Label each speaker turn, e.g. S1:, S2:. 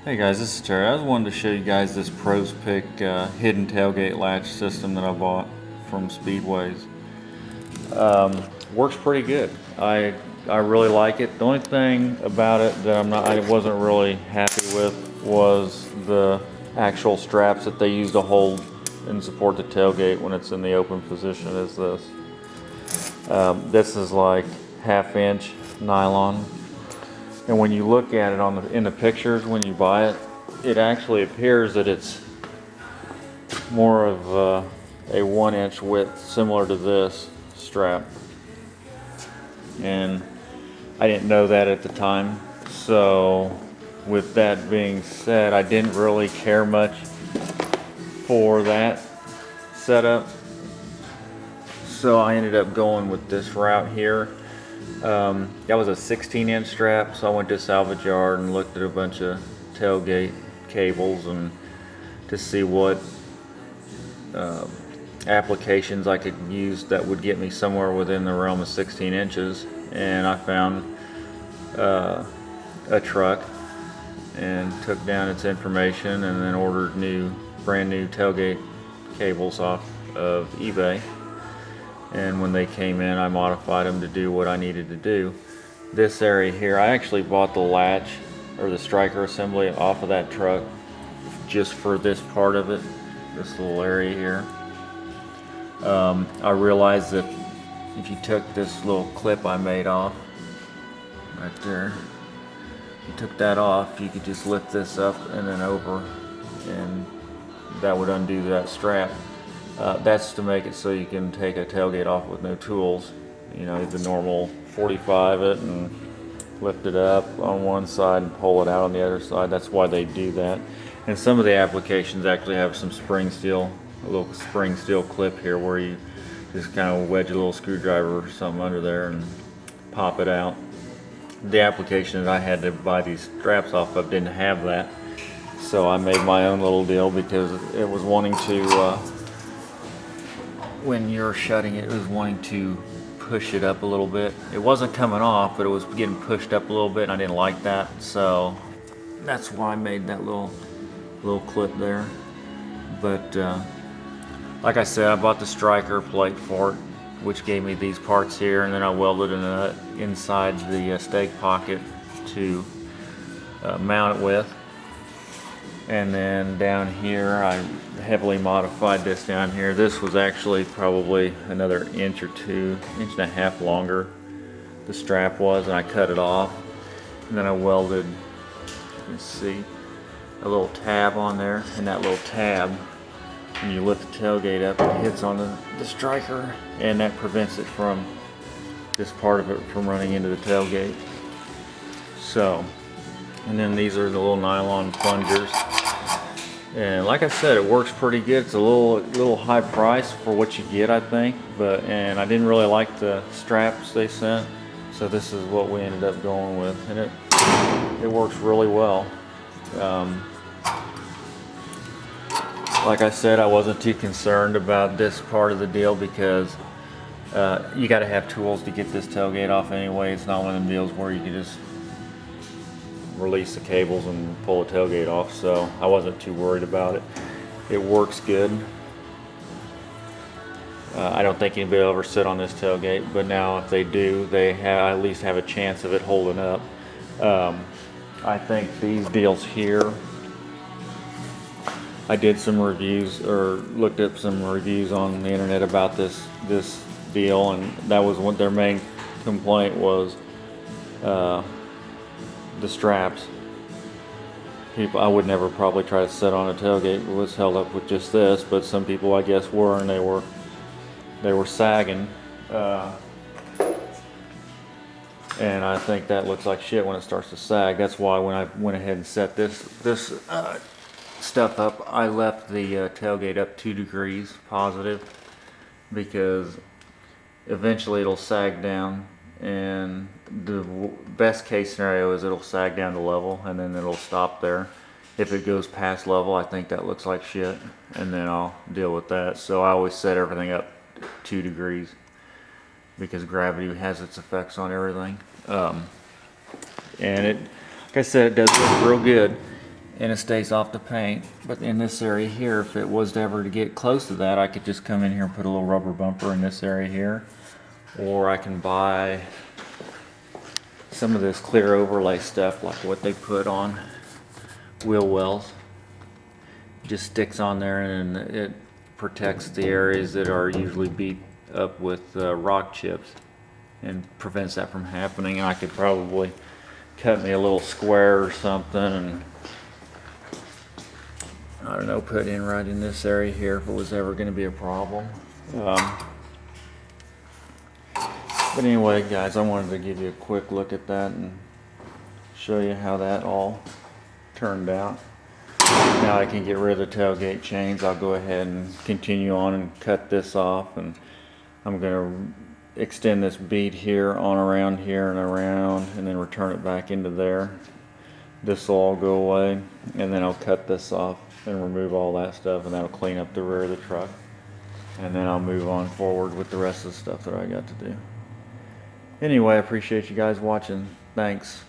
S1: Hey guys, this is Terry. I just wanted to show you guys this Pros Pick hidden tailgate latch system that I bought from Speedways. Works pretty good. I really like it. The only thing about it that I wasn't really happy with was the actual straps that they use to hold and support the tailgate when it's in the open position. Is this? This is like 1/2 inch nylon. And when you look at it in the pictures when you buy it, it actually appears that it's more of a 1 inch width, similar to this strap. And I didn't know that at the time. So with that being said, I didn't really care much for that setup. So I ended up going with this route here. That was a 16 inch strap, so I went to salvage yard and looked at a bunch of tailgate cables and to see what applications I could use that would get me somewhere within the realm of 16 inches. And I found a truck and took down its information and then ordered brand new tailgate cables off of eBay. And when they came in, I modified them to do what I needed to do. This area here, I actually bought the latch or the striker assembly off of that truck just for this part of it, this little area here. I realized that if you took this little clip I made off right there, if you took that off, you could just lift this up and then over, and that would undo that strap. That's to make it so you can take a tailgate off with no tools. You know, the normal 45 it and lift it up on one side and pull it out on the other side. That's why they do that. And some of the applications actually have some spring steel, a little spring steel clip here where you just kind of wedge a little screwdriver or something under there and pop it out. The application that I had to buy these straps off of didn't have that. So I made my own little deal because it was wanting to when you're shutting it, it was wanting to push it up a little bit. It wasn't coming off, but it was getting pushed up a little bit, and I didn't like that. So that's why I made that little clip there. But like I said, I bought the striker plate for it, which gave me these parts here, and then I welded a nut inside the stake pocket to mount it with. And then down here, I heavily modified this down here. This was actually probably another inch or two, inch and a half longer, the strap was, and I cut it off. And then I welded, you can see, a little tab on there, and that little tab, when you lift the tailgate up, it hits on the striker, and that prevents it from, this part of it from running into the tailgate. So, and then these are the little nylon plungers. And like I said, it works pretty good. It's a little high price for what you get, I think. And I didn't really like the straps they sent, so this is what we ended up going with, and it works really well. Like I said, I wasn't too concerned about this part of the deal because you got to have tools to get this tailgate off anyway. It's not one of them deals where you can just release the cables and pull the tailgate off, so I wasn't too worried about it. It works good. I don't think anybody will ever sit on this tailgate, but now if they do, they at least have a chance of it holding up. I think these deals here, I did some reviews or looked up some reviews on the internet about this deal, and that was what their main complaint was. The straps. I would never probably try to sit on a tailgate that was held up with just this, but some people I guess were, and they were sagging. And I think that looks like shit when it starts to sag. That's why when I went ahead and set this stuff up, I left the tailgate up 2 degrees positive, because eventually it'll sag down, and the best case scenario is it'll sag down to level and then it'll stop there. If it goes past level, I think that looks like shit, and then I'll deal with that. So I always set everything up 2 degrees because gravity has its effects on everything. And it, like I said, it does look real good. and it stays off the paint. But in this area here, if it was ever to get close to that, I could just come in here and put a little rubber bumper in this area here, or I can buy some of this clear overlay stuff like what they put on wheel wells. It just sticks on there and it protects the areas that are usually beat up with rock chips and prevents that from happening. And I could probably cut me a little square or something and, I don't know, put in right in this area here if it was ever going to be a problem. But anyway, guys, I wanted to give you a quick look at that and show you how that all turned out. Now I can get rid of the tailgate chains. I'll go ahead and continue on and cut this off, and I'm going to extend this bead here on around here and around, and then return it back into there. This will all go away, and then I'll cut this off and remove all that stuff, and that'll clean up the rear of the truck. And then I'll move on forward with the rest of the stuff that I got to do. Anyway, I appreciate you guys watching. Thanks.